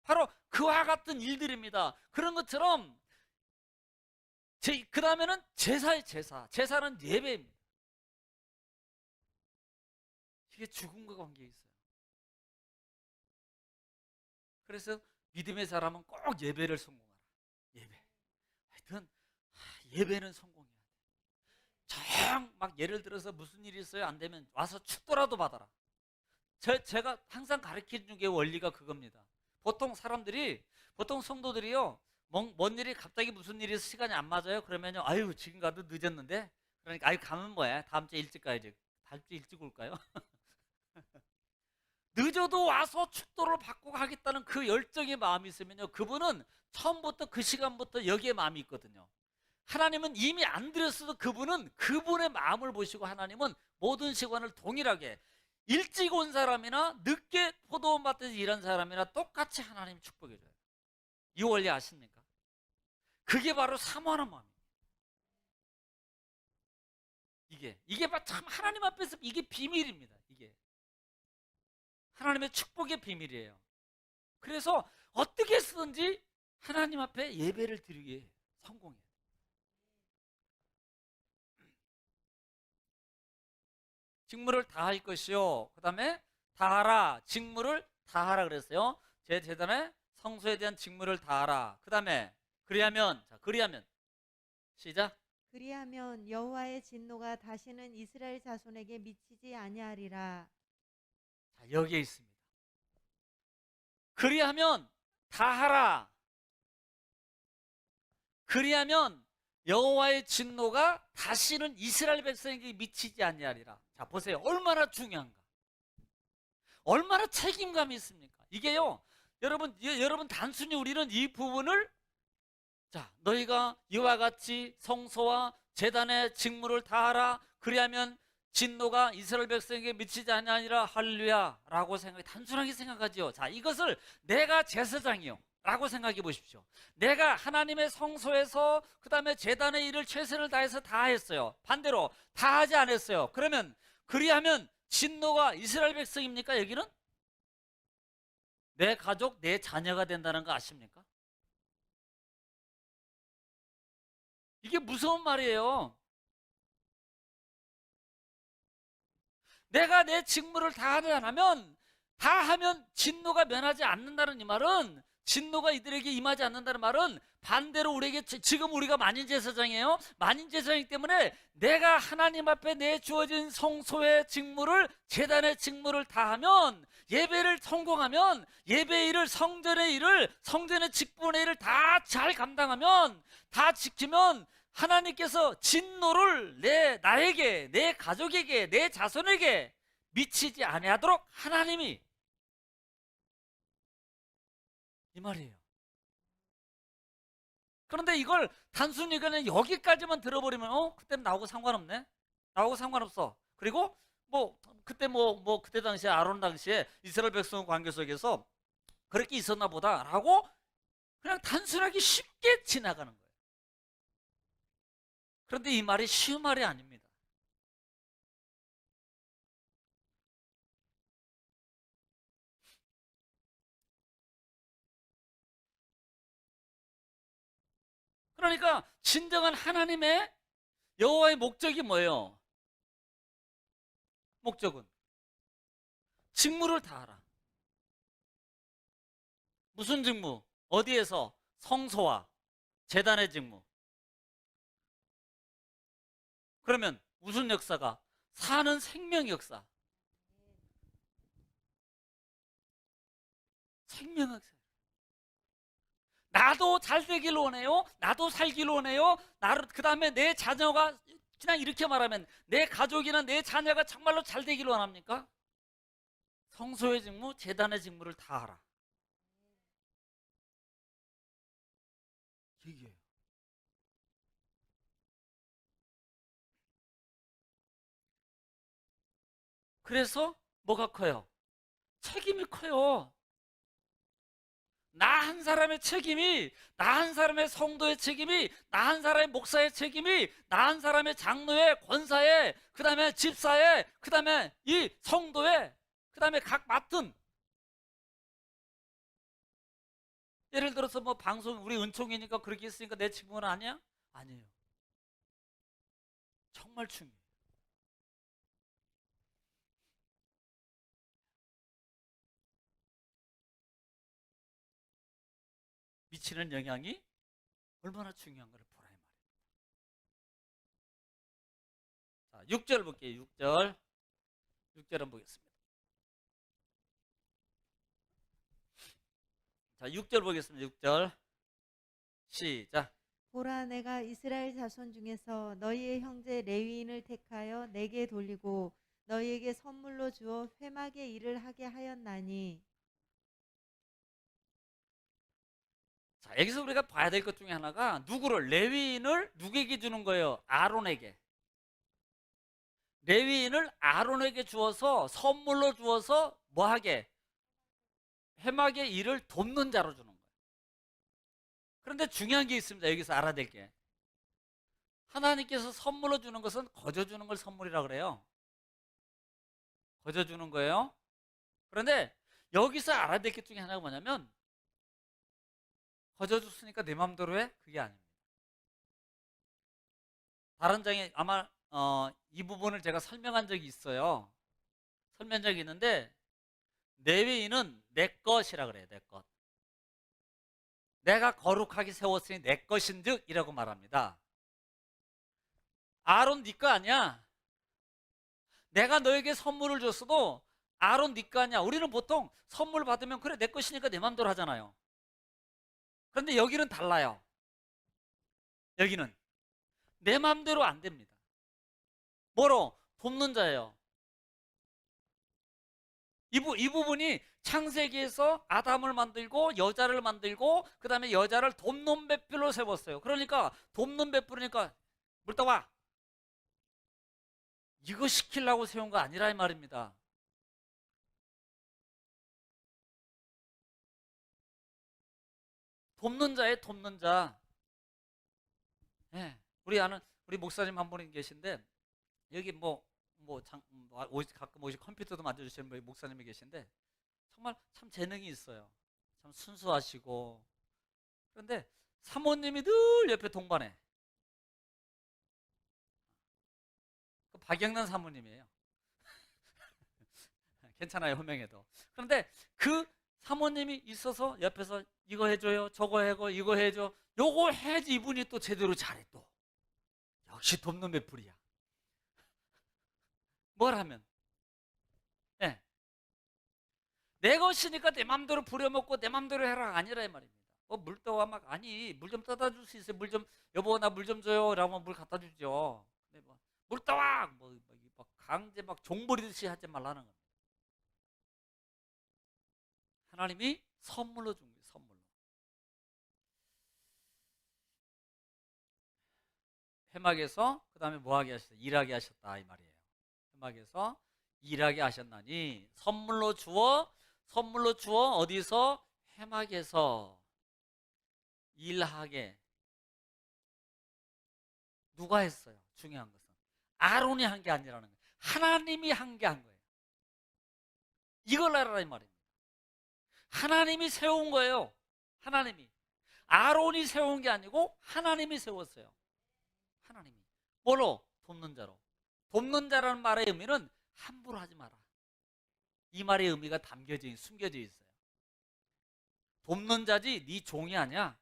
S1: 바로 그와 같은 일들입니다. 그런 것처럼 그 다음에는 제사의 제사는 예배입니다. 이게 죽음과 관계 있어요. 그래서 믿음의 사람은 꼭 예배를 성공하라. 예배. 하여튼 예배는 성공해야 돼. 막 예를 들어서 무슨 일이 있어요? 안 되면 와서 축도라도 받아라. 제가 항상 가르치는 게 원리가 그겁니다. 보통 성도들이요, 뭔 일이 갑자기 무슨 일이 있어서 시간이 안 맞아요? 그러면요, 아유 지금 가도 늦었는데. 그러니까 아유 가면 뭐야? 다음 주에 일찍 가야지. 다음 주에 일찍 올까요? 늦어도 와서 축도를 받고 가겠다는 그 열정의 마음이 있으면요, 그분은 처음부터 그 시간부터 여기에 마음이 있거든요. 하나님은 이미 안 드렸어도 그분은 그분의 마음을 보시고 하나님은 모든 시간을 동일하게 일찍 온 사람이나 늦게 포도원 밭에서 일한 사람이나 똑같이 하나님 축복해 줘요. 이 원리 아십니까? 그게 바로 사모하는 마음이에요. 이게 참 하나님 앞에서 이게 비밀입니다. 이게 하나님의 축복의 비밀이에요. 그래서 어떻게 쓰든지 하나님 앞에 예배를 드리기에 성공해요. 직무를 다할 것이요. 그 다음에 다하라. 직무를 다하라 그랬어요. 제 재단의 성소에 대한 직무를 다하라. 그 다음에 그리하면, 자, 그리하면 시작.
S2: 그리하면 여호와의 진노가 다시는 이스라엘 자손에게 미치지 아니하리라.
S1: 자, 여기에 있습니다. 그리하면 다하라. 그리하면 여호와의 진노가 다시는 이스라엘 백성에게 미치지 아니하리라. 자, 보세요. 얼마나 중요한가. 얼마나 책임감이 있습니까? 이게요. 여러분 단순히 우리는 이 부분을 자, 너희가 이와 같이 성소와 제단의 직무를 다하라. 그리하면 진노가 이스라엘 백성에게 미치지 아니하리라. 할렐루야라고 단순하게 생각하지요. 자, 이것을 내가 제사장이요 라고 생각해 보십시오. 내가 하나님의 성소에서 그 다음에 제단의 일을 최선을 다해서 다 했어요. 반대로 다 하지 않았어요. 그러면 그리하면 진노가 이스라엘 백성입니까? 여기는 내 가족, 내 자녀가 된다는 거 아십니까? 이게 무서운 말이에요. 내가 내 직무를 다 하지 않으면, 다 하면 진노가 면하지 않는다는 이 말은, 진노가 이들에게 임하지 않는다는 말은 반대로 우리에게, 지금 우리가 만인제사장이에요. 만인제사장이기 때문에 내가 하나님 앞에 내 주어진 성소의 직무를, 제단의 직무를 다 하면, 예배를 성공하면, 예배 일을, 성전의 일을, 성전의 직분의 일을 다 잘 감당하면, 다 지키면 하나님께서 진노를 나에게, 내 가족에게, 내 자손에게 미치지 아니하도록 하나님이, 이 말이에요. 그런데 이걸 단순히 그냥 여기까지만 들어버리면 그때는 나하고 상관없네. 나하고 상관없어. 그리고 그때 그때 당시에 아론 당시에 이스라엘 백성 관계 속에서 그렇게 있었나 보다라고 그냥 단순하게 쉽게 지나가는 거예요. 그런데 이 말이 쉬운 말이 아닙니다. 그러니까 진정한 하나님의 여호와의 목적이 뭐예요? 목적은 직무를 다하라. 무슨 직무? 어디에서? 성소와 제단의 직무. 그러면 무슨 역사가? 사는 생명 역사. 생명 역사. 나도 잘 되길 원해요. 나도 살길 원해요. 그 다음에 내 자녀가, 그냥 이렇게 말하면 내 가족이나 내 자녀가 정말로 잘 되길 원합니까? 성소의 직무, 제단의 직무를 다 하라. 이게 그래서 뭐가 커요? 책임이 커요. 나 한 사람의 책임이, 나 한 사람의 성도의 책임이, 나 한 사람의 목사의 책임이, 나 한 사람의 장로의, 권사의, 그 다음에 집사의, 그 다음에 이 성도의, 그 다음에 각 맡은, 예를 들어서 방송 우리 은총이니까 그렇게 했으니까 내 책임은 아니야? 아니에요. 정말 중요해요. 미치는 영향이 얼마나 중요한가를 보라 이 말이에요. 자, 6절 볼게요. 6절. 6절 한번 보겠습니다. 자, 6절 보겠습니다. 6절. 시작.
S2: 보라, 내가 이스라엘 자손 중에서 너희의 형제 레위인을 택하여 내게 돌리고 너희에게 선물로 주어 회막의 일을 하게 하였나니.
S1: 자, 여기서 우리가 봐야 될 것 중에 하나가 누구를, 레위인을 누구에게 주는 거예요? 아론에게. 레위인을 아론에게 주어서, 선물로 주어서 뭐하게? 회막의 일을 돕는 자로 주는 거예요. 그런데 중요한 게 있습니다. 여기서 알아야 될 게. 하나님께서 선물로 주는 것은 거저 주는 걸 선물이라 그래요. 거저 주는 거예요. 그런데 여기서 알아야 될 것 중에 하나가 뭐냐면 거저 줬으니까 내 마음대로 해? 그게 아닙니다. 다른 장에 아마 이 부분을 제가 설명한 적이 있어요. 설명한 적이 있는데 레위인은 내 것이라 그래요. 내 것. 내가 거룩하게 세웠으니 내 것인즉 이라고 말합니다. 아론 네 거 아니야. 내가 너에게 선물을 줬어도 아론 네 거 아니야. 우리는 보통 선물 받으면 그래 내 것이니까 내 맘대로 하잖아요. 그런데 여기는 달라요. 여기는 내 맘대로 안 됩니다. 뭐로? 돕는 자예요. 이 부분이 창세기에서 아담을 만들고 여자를 만들고 그 다음에 여자를 돕는 배필로 세웠어요. 그러니까 돕는 배필이니까 물 떠와. 이거 시키려고 세운 거 아니라 이 말입니다. 돕는 자에 돕는 자. 예. 우리 목사님 한 분이 계신데 여기 가끔 오시 컴퓨터도 만져주시는 목사님이 계신데 정말 참 재능이 있어요. 참 순수하시고 그런데 사모님이 늘 옆에 동반해. 그 박영란 사모님이에요. 괜찮아요, 호명해도. 그런데 그 사모님이 있어서 옆에서 이거 해줘요, 저거 해고 이거 해줘, 요거 해야지 이분이 또 제대로 잘해 또. 역시 돕는 베풀이야. 뭘 하면? 네. 내 것이니까 내 맘대로 부려먹고 내 맘대로 해라 아니라 이 말입니다. 물 떠와 막 아니 물 좀 떠다 줄 수 있어요. 물 좀 여보 나 물 좀 줘요. 라고 물 갖다 주죠. 근데 물 떠와 막 강제 막 종부리듯이 하지 말라는 겁니다. 하나님이 선물로 준 거예요. 선물로. 회막에서 그 다음에 뭐하게 하셨다? 일하게 하셨다 이 말이에요. 회막에서 일하게 하셨나니 선물로 주어 어디서? 회막에서 일하게. 누가 했어요? 중요한 것은 아론이 한 게 아니라는 거예요. 하나님이 한 게 한 거예요. 이걸 알아라 이 말입니다. 하나님이 세운 거예요. 하나님이. 아론이 세운 게 아니고 하나님이 세웠어요. 하나님이. 뭐로? 돕는 자로. 돕는 자라는 말의 의미는 함부로 하지 마라. 이 말의 의미가 숨겨져 있어요. 돕는 자지 네 종이 아니야.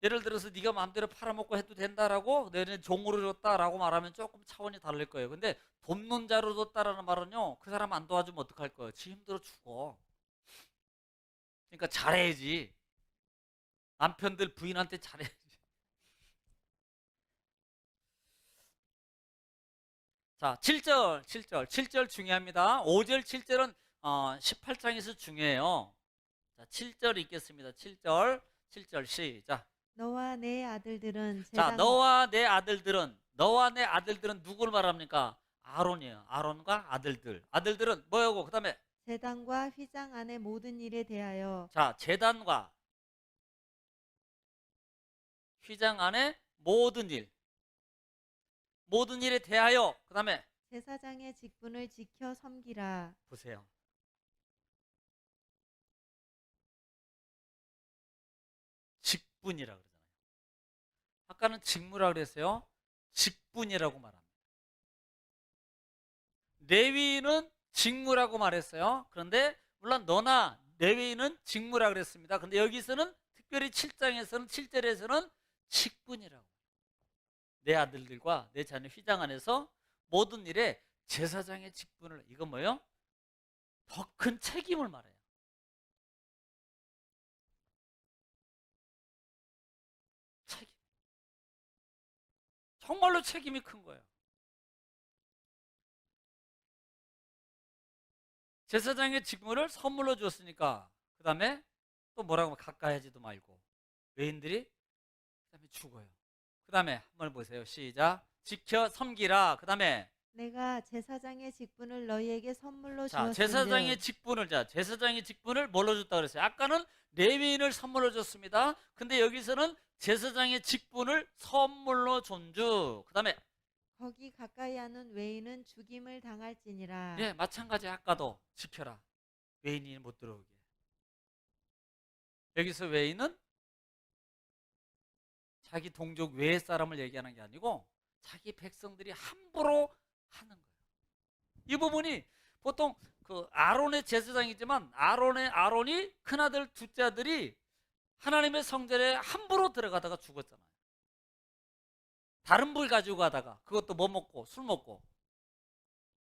S1: 예를 들어서 네가 마음대로 팔아먹고 해도 된다라고 너는 종으로 줬다라고 말하면 조금 차원이 다를 거예요. 근데 돕는 자로 줬다라는 말은요, 그 사람 안 도와주면 어떡할 거예요? 지 힘들어 죽어. 그러니까 잘해야지. 남편들 부인한테 잘해야지. 자, 7절 중요합니다. 5절, 7절은 18장에서 중요해요. 자, 7절 읽겠습니다. 7절 시작.
S2: 너와 내 아들들은
S1: 자, 너와 내 아들들은 누구를 말합니까? 아론이에요. 아론과 아들들. 아들들은 뭐하고? 그 다음에
S2: 제단과 휘장 안의 모든 일에 대하여
S1: 자, 제단과 휘장 안에 모든 일에 대하여 그 다음에
S2: 제사장의 직분을 지켜 섬기라.
S1: 보세요. 직분이라 그러잖아요. 아까는 직무라 그랬어요. 직분이라고 말합니다. 레위인은 직무라고 말했어요. 그런데 물론 너나 레위인은 직무라 그랬습니다. 근데 여기서는 특별히 7절에서는 직분이라고. 내 아들들과 내 자녀 휘장 안에서 모든 일에 제사장의 직분을, 이건 뭐예요? 더 큰 책임을 말해요. 책임. 정말로 책임이 큰 거예요. 제사장의 직분을 선물로 줬으니까 그 다음에 또 뭐라고 가까이 하지도 말고 외인들이 그 다음에 죽어요. 그 다음에 한번 보세요. 시작. 지켜 섬기라. 그 다음에
S2: 내가 제사장의 직분을 너희에게 선물로
S1: 자,
S2: 주었은즉
S1: 제사장의 직분을 뭘로 줬다 그랬어요? 아까는 레위인을 선물로 줬습니다. 근데 여기서는 제사장의 직분을 선물로 존주. 그 다음에
S2: 거기 가까이 하는 외인은 죽임을 당할지니라.
S1: 예, 마찬가지 아까도 지켜라. 외인이 못 들어오게. 여기서 외인은 자기 동족 외의 사람을 얘기하는 게 아니고 자기 백성들이 함부로 하는 거예요. 이 부분이 보통 그 아론의 제사장이지만 아론이 큰아들 둘째 아들이 하나님의 성전에 함부로 들어가다가 죽었잖아요. 다른 불 가지고 가다가 그것도 뭐 먹고 술 먹고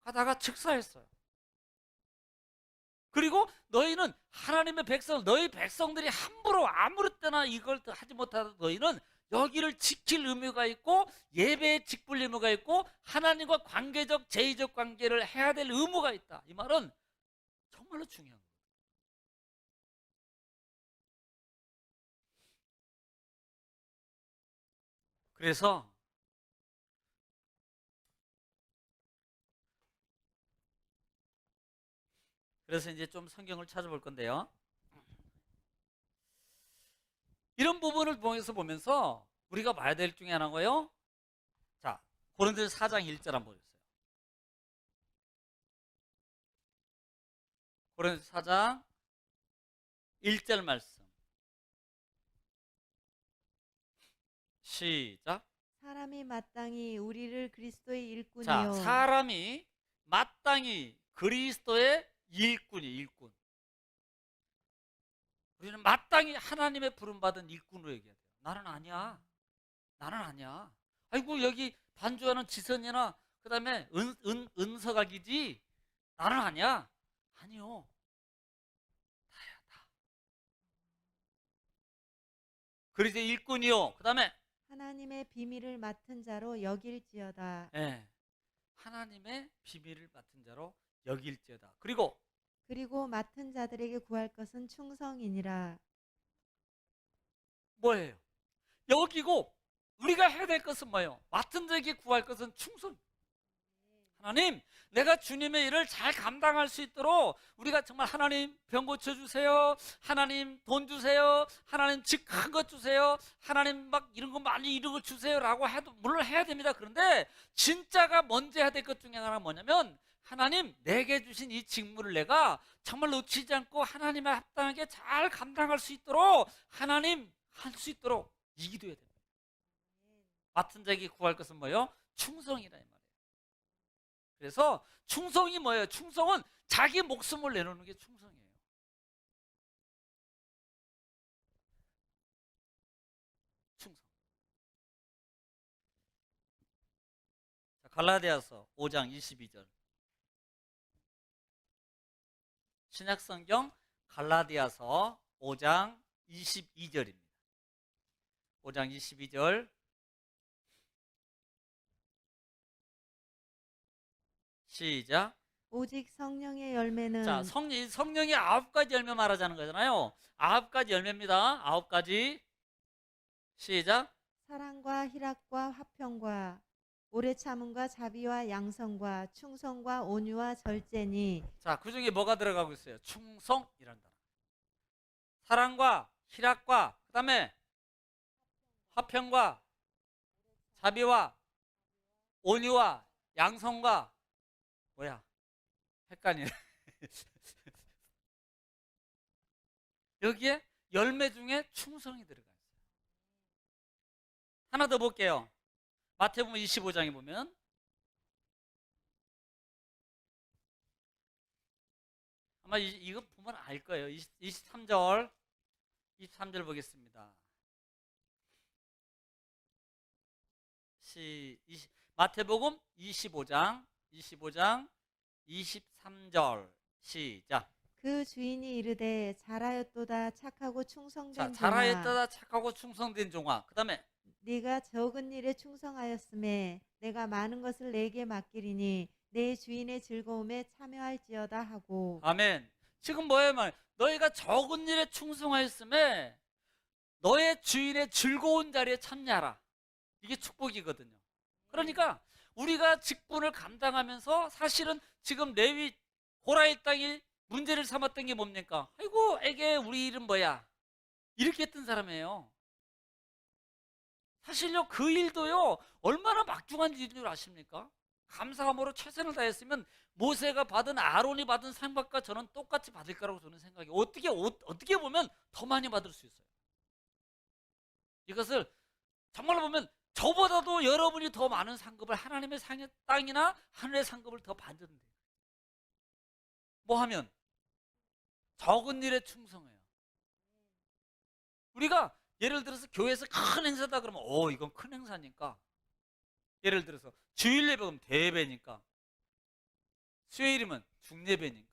S1: 가다가 즉사했어요. 그리고 너희는 하나님의 백성, 너희 백성들이 함부로 아무리 때나 이걸 하지 못하던 너희는 여기를 지킬 의무가 있고 예배에 직불 의무가 있고 하나님과 관계적 제의적 관계를 해야 될 의무가 있다. 이 말은 정말로 중요한 거예요. 그래서 이제 좀 성경을 찾아볼 건데요. 이런 부분을 통해서 보면서 우리가 봐야 될 중에 하나고요. 자, 고린도서 4장 1절 한번 보세요. 고린도서 4장 1절 말씀. 시작.
S2: 사람이 마땅히 우리를 그리스도의 일꾼이요.
S1: 자, 사람이 마땅히 그리스도의 일꾼. 우리는 마땅히 하나님의 부름받은 일꾼으로 얘기해야 돼요. 나는 아니야. 아이고 여기 반주하는 지선이나 그 다음에 은서각이지 나는 아니야. 아니요. 다야 다. 그리스도 일꾼이요. 그 다음에
S2: 하나님의 비밀을 맡은 자로 여길지어다.
S1: 하나님의 비밀을 맡은 자로 여길지어다. 그리고
S2: 맡은 자들에게 구할 것은 충성이니라.
S1: 뭐예요? 여기고 우리가 해야 될 것은 뭐예요? 맡은 자에게 구할 것은 충성. 하나님, 내가 주님의 일을 잘 감당할 수 있도록 우리가 정말 하나님 병 고쳐주세요. 하나님 돈 주세요. 하나님 집 큰 것 주세요. 하나님 막 이런 거 많이 이런 거 주세요 라고 해도 물론 해야 됩니다. 그런데 진짜가 먼저 해야 될 것 중에 하나가 뭐냐면 하나님 내게 주신 이 직무를 내가 정말 놓치지 않고 하나님에 합당하게 잘 감당할 수 있도록 하나님 할 수 있도록 이 기도해야 됩니다. 맡은 자에게 구할 것은 뭐예요? 충성이라 이 말이에요. 그래서 충성이 뭐예요? 충성은 자기 목숨을 내놓는 게 충성이에요. 충성. 자, 갈라디아서 5장 22절. 신약성경 갈라디아서 5장 22절입니다. 5장 22절. 시작.
S2: 오직 성령의 열매는
S1: 자, 성령의 9가지 열매 말하자는 거잖아요. 9가지 열매입니다. 9가지. 시작.
S2: 사랑과 희락과 화평과 오래 참음과 자비와 양성과 충성과 온유와 절제니.
S1: 자, 그 중에 뭐가 들어가고 있어요? 충성이란다. 사랑과 희락과 그 다음에 화평과 자비와 온유와 양성과 뭐야? 헷갈리네. 여기에 열매 중에 충성이 들어가 있어요. 하나 더 볼게요. 마태복음 25장에 보면 아마 이거 보면 알 거예요. 23절 보겠습니다. 마태복음 25장 23절 시작.
S2: 그 주인이 이르되 잘하였도다 착하고 충성된
S1: 자,
S2: 종아.
S1: 잘하였다 착하고 충성된 종아. 그 다음에
S2: 네가 적은 일에 충성하였음에 내가 많은 것을 내게 맡기리니 내 주인의 즐거움에 참여할지어다 하고.
S1: 아멘. 지금 뭐예요? 너희가 적은 일에 충성하였음에 너의 주인의 즐거운 자리에 참여하라. 이게 축복이거든요. 그러니까 우리가 직분을 감당하면서 사실은 지금 레위 고라의 땅이 문제를 삼았던 게 뭡니까? 아이고 애게 우리 일은 뭐야? 이렇게 했던 사람이에요. 사실요, 그 일도요, 얼마나 막중한 일인 줄 아십니까? 감사함으로 최선을 다했으면 모세가 받은, 아론이 받은 상받과 저는 똑같이 받을 거라고 저는 생각해요. 어떻게 보면 더 많이 받을 수 있어요. 이것을 정말로 보면 저보다도 여러분이 더 많은 상급을, 하나님의 상의 땅이나 하늘의 상급을 더 받는 돼요. 뭐 하면? 적은 일에 충성해요. 우리가 예를 들어서 교회에서 큰 행사다 그러면 이건 큰 행사니까, 예를 들어서 주일 예배면 대예배니까, 수요일이면 중예배니까,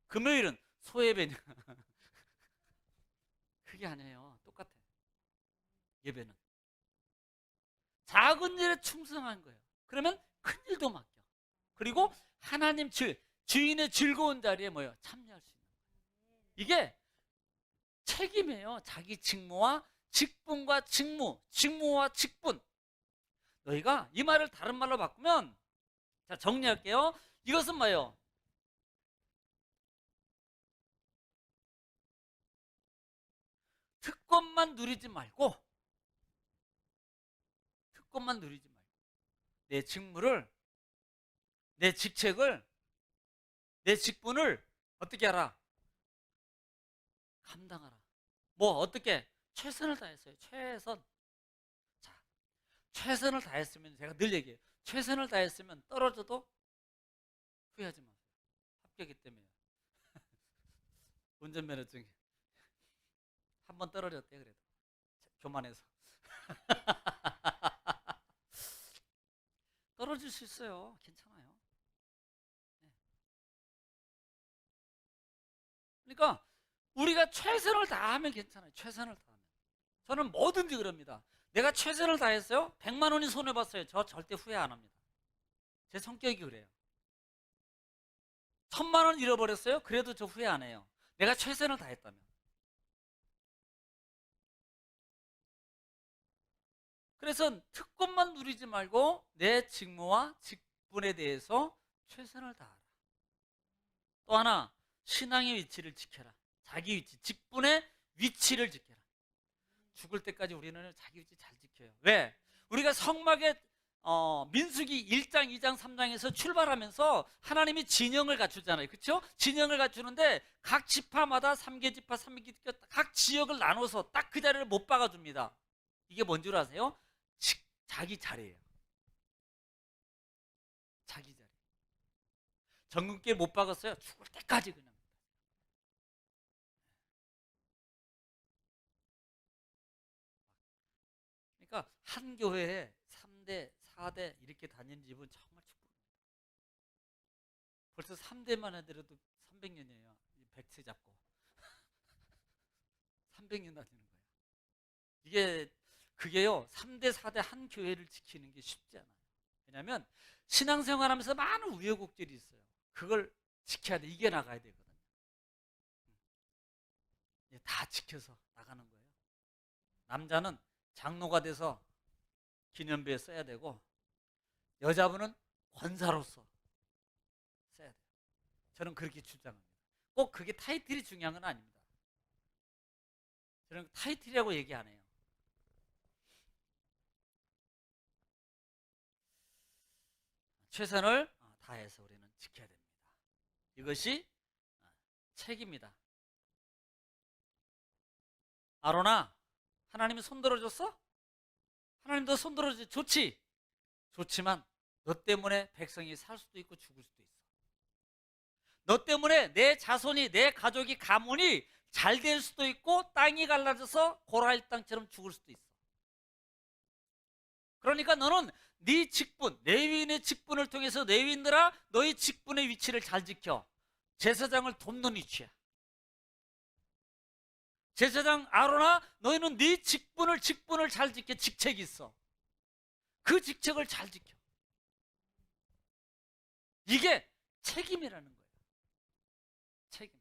S1: 금요일은 소예배니까 그게 아니에요. 똑같아요. 예배는 작은 일에 충성한 거예요. 그러면 큰 일도 맡겨. 그리고 하나님 주인의 즐거운 자리에 뭐예요? 참여할 수 있는 거예요. 이게 책임이에요. 자기 직무와 직분과 직무와 직분. 너희가 이 말을 다른 말로 바꾸면, 자, 정리할게요. 이것은 뭐예요? 특권만 누리지 말고 내 직무를, 내 직책을, 내 직분을 어떻게 하라? 감당하라. 뭐 어떻게? 최선을 다했어요. 최선. 자, 최선을 다했으면, 제가 늘 얘기해요. 최선을 다했으면 떨어져도 후회하지 마세요. 합격이기 때문에. 운전면허증이 한 번 떨어졌대. 그래도 교만해서 떨어질 수 있어요. 괜찮아요. 네. 그러니까 우리가 최선을 다하면 괜찮아요. 최선을 다하면. 저는 뭐든지 그럽니다. 내가 최선을 다했어요. 100만 원이 손해봤어요. 저 절대 후회 안 합니다. 제 성격이 그래요. 1000만 원 잃어버렸어요. 그래도 저 후회 안 해요. 내가 최선을 다했다면. 그래서 특권만 누리지 말고 내 직무와 직분에 대해서 최선을 다하라. 또 하나, 신앙의 위치를 지켜라. 자기 위치, 직분의 위치를 지켜라. 죽을 때까지 우리는 자기 위치 잘 지켜요. 왜? 우리가 성막에 민수기 1장, 2장, 3장에서 출발하면서 하나님이 진영을 갖추잖아요. 그렇죠? 진영을 갖추는데 각 지파마다 3개 지파, 3개 지파 각 지역을 나눠서 딱 그 자리를 못 박아줍니다. 이게 뭔 줄 아세요? 자기 자리예요. 자기 자리. 전국계 못 박았어요. 죽을 때까지 그냥. 그러니까 한 교회에 3대, 4대 이렇게 다니는 집은 정말 축복입니다. 벌써 3대만 해더라도 300년이에요. 백세 잡고 300년 다니는 거예요. 그게요, 3대, 4대 한 교회를 지키는 게 쉽지 않아요. 왜냐하면 신앙생활하면서 많은 우여곡절이 있어요. 그걸 지켜야 돼. 이겨나가야 되거든요. 다 지켜서 나가는 거예요. 남자는 장로가 돼서 기념비에 써야 되고, 여자분은 권사로서 써야 돼요. 저는 그렇게 주장합니다. 꼭 그게 타이틀이 중요한 건 아닙니다. 저는 타이틀이라고 얘기 안 해요. 최선을 다해서 우리는 지켜야 됩니다. 이것이 책입니다. 아론아, 하나님이 손들어줬어? 하나님도 손들어주지. 좋지. 좋지만 너 때문에 백성이 살 수도 있고 죽을 수도 있어. 너 때문에 내 자손이, 내 가족이, 가문이 잘 될 수도 있고 땅이 갈라져서 고라일 땅처럼 죽을 수도 있어. 그러니까 너는 네 직분, 레위인의 직분을 통해서 레위인들아, 너희 직분의 위치를 잘 지켜. 제사장을 돕는 위치야. 제사장 아론아, 너희는 네 직분을 잘 지켜. 직책이 있어. 그 직책을 잘 지켜. 이게 책임이라는 거예요. 책임.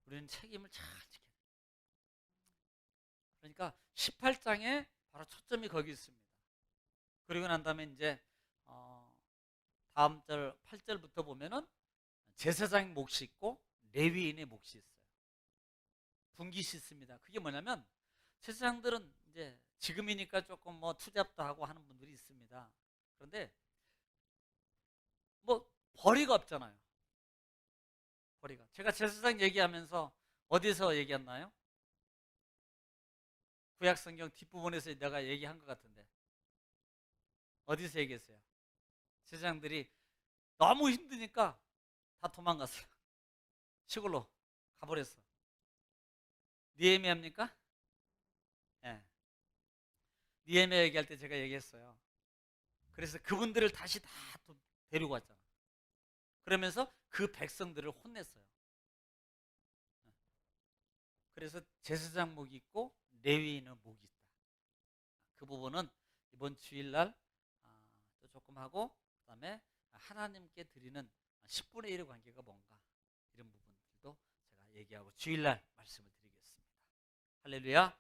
S1: 우리는 책임을 잘 지켜야 돼요. 그러니까 18장에 바로 초점이 거기 있습니다. 그리고 난 다음에 이제 다음 절 8절부터 보면은 제사장 몫이 있고 레위인의 몫이 있어요. 분기 씻습니다. 그게 뭐냐면 제사장들은 이제 지금이니까 조금 뭐 투잡도 하고 하는 분들이 있습니다. 그런데 뭐 벌이가 없잖아요. 벌이가. 제가 제사장 얘기하면서 어디서 얘기했나요? 구약성경 뒷부분에서 내가 얘기한 것 같은데 어디서 얘기했어요? 제사장들이 너무 힘드니까 다 도망갔어요. 시골로 가버렸어. 니에미아입니까? 예. 니에미아 얘기할 때 제가 얘기했어요. 그래서 그분들을 다시 다 또 데리고 왔잖아. 그러면서 그 백성들을 혼냈어요. 그래서 제사장 목이 있고 레위인은 목이 있다. 그 부분은 이번 주일날 또 조금 하고, 그다음에 하나님께 드리는 10분의 1의 관계가 뭔가, 이런 부분들도 제가 얘기하고 주일날 말씀을 드리겠습니다. 할렐루야.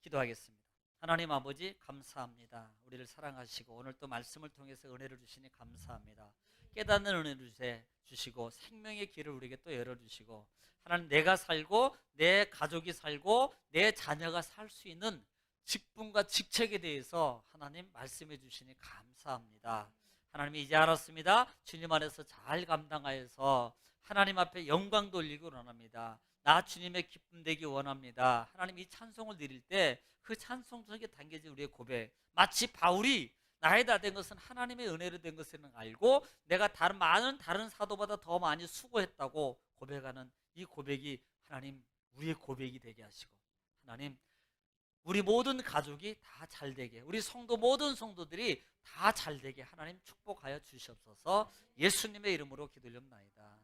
S1: 기도하겠습니다. 하나님 아버지 감사합니다. 우리를 사랑하시고 오늘 또 말씀을 통해서 은혜를 주시니 감사합니다. 깨닫는 은혜를 주시고 생명의 길을 우리에게 또 열어주시고, 하나님 내가 살고 내 가족이 살고 내 자녀가 살 수 있는 직분과 직책에 대해서 하나님 말씀해 주시니 감사합니다. 하나님 이제 알았습니다. 주님 안에서 잘 감당하여서 하나님 앞에 영광 돌리기 원합니다. 나 주님의 기쁨 되기 원합니다. 하나님 이 찬송을 드릴 때 그 찬송 속에 담겨진 우리의 고백, 마치 바울이 나의 다 된 것은 하나님의 은혜로 된 것을 알고 내가 많은 다른 사도보다 더 많이 수고했다고 고백하는 이 고백이 하나님 우리의 고백이 되게 하시고, 하나님 우리 모든 가족이 다 잘되게, 우리 성도 모든 성도들이 다 잘되게 하나님 축복하여 주시옵소서. 예수님의 이름으로 기도드립나이다.